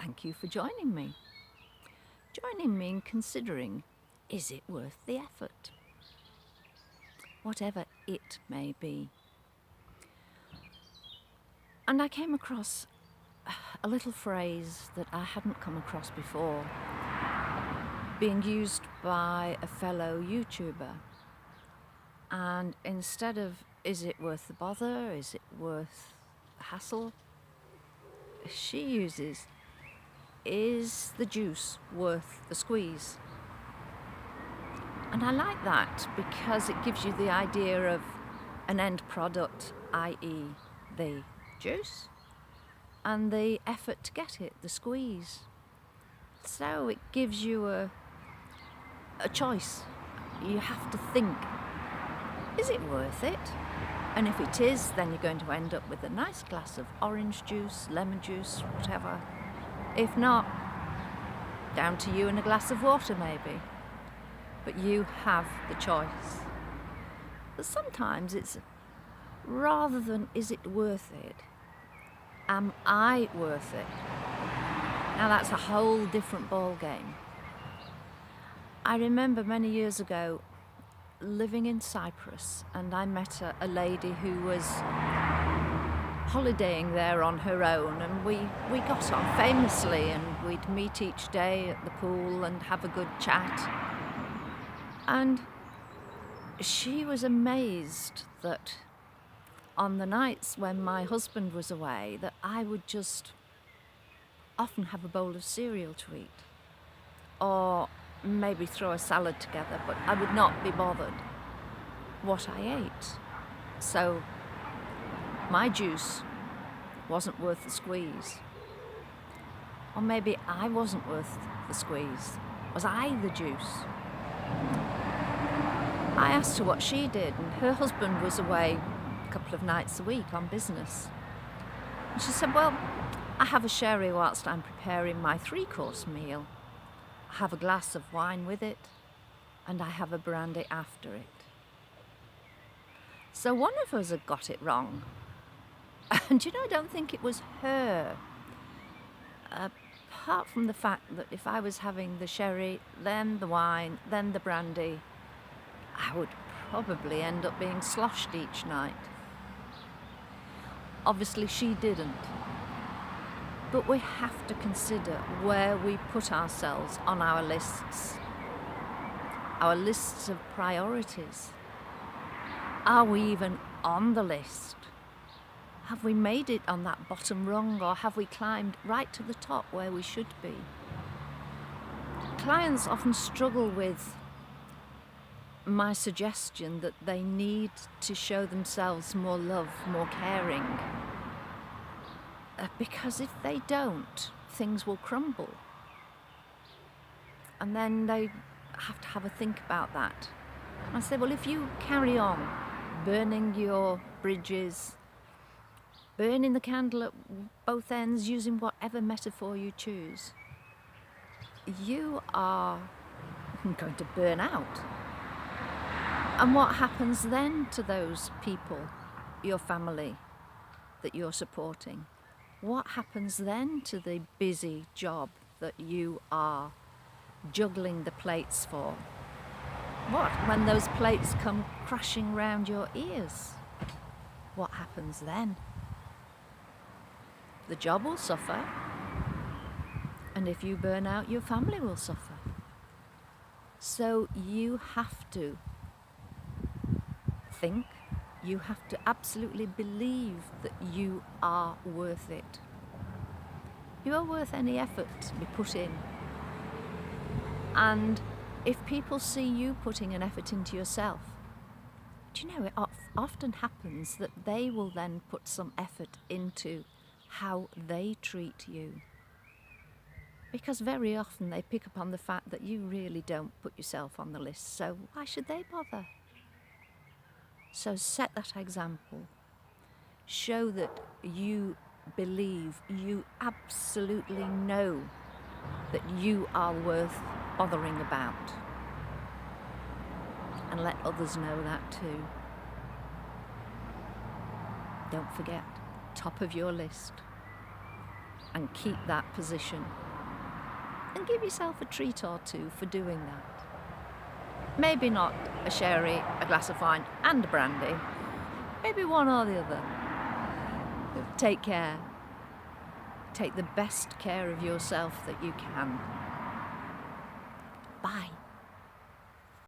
thank you for joining me. Joining me in considering, is it worth the effort? Whatever it may be. And I came across a little phrase that I hadn't come across before, being used by a fellow YouTuber. And instead of, is it worth the bother? Is it worth the hassle? She uses, is the juice worth the squeeze? And I like that because it gives you the idea of an end product, i.e. the juice, and the effort to get it, the squeeze. So it gives you a choice. You have to think, is it worth it? And if it is, then you're going to end up with a nice glass of orange juice, lemon juice, whatever. If not, down to you and a glass of water maybe. But you have the choice. But sometimes it's rather than is it worth it, am I worth it? Now that's a whole different ball game. I remember many years ago living in Cyprus, and I met a lady who was holidaying there on her own, and we got on famously, and we'd meet each day at the pool and have a good chat. And she was amazed that on the nights when my husband was away, that I would just often have a bowl of cereal to eat, or maybe throw a salad together, but I would not be bothered what I ate. So my juice wasn't worth the squeeze. Or maybe I wasn't worth the squeeze. Was I the juice? I asked her what she did, and her husband was away a couple of nights a week on business. And she said, well, I have a sherry whilst I'm preparing my 3-course meal. I have a glass of wine with it, and I have a brandy after it. So one of us had got it wrong. And I don't think it was her. Apart from the fact that if I was having the sherry, then the wine, then the brandy, I would probably end up being sloshed each night. Obviously she didn't. But we have to consider where we put ourselves on our lists of priorities. Are we even on the list? Have we made it on that bottom rung, or have we climbed right to the top where we should be? Clients often struggle with my suggestion that they need to show themselves more love, more caring. Because if they don't, things will crumble. And then they have to have a think about that. I say, well, if you carry on burning your bridges, burning the candle at both ends, using whatever metaphor you choose, you are going to burn out. And what happens then to those people, your family, that you're supporting? What happens then to the busy job that you are juggling the plates for? What when those plates come crashing round your ears? What happens then? The job will suffer, and if you burn out, your family will suffer. So you have to think, you have to absolutely believe that you are worth it. You are worth any effort to be put in. And if people see you putting an effort into yourself, it often happens that they will then put some effort into how they treat you. Because very often they pick up on the fact that you really don't put yourself on the list, so why should they bother? So set that example. Show that you believe, you absolutely know that you are worth bothering about. And let others know that too. Don't forget, top of your list. and keep that position. And give yourself a treat or two for doing that. Maybe not a sherry, a glass of wine, and a brandy. Maybe one or the other. Take care. Take the best care of yourself that you can.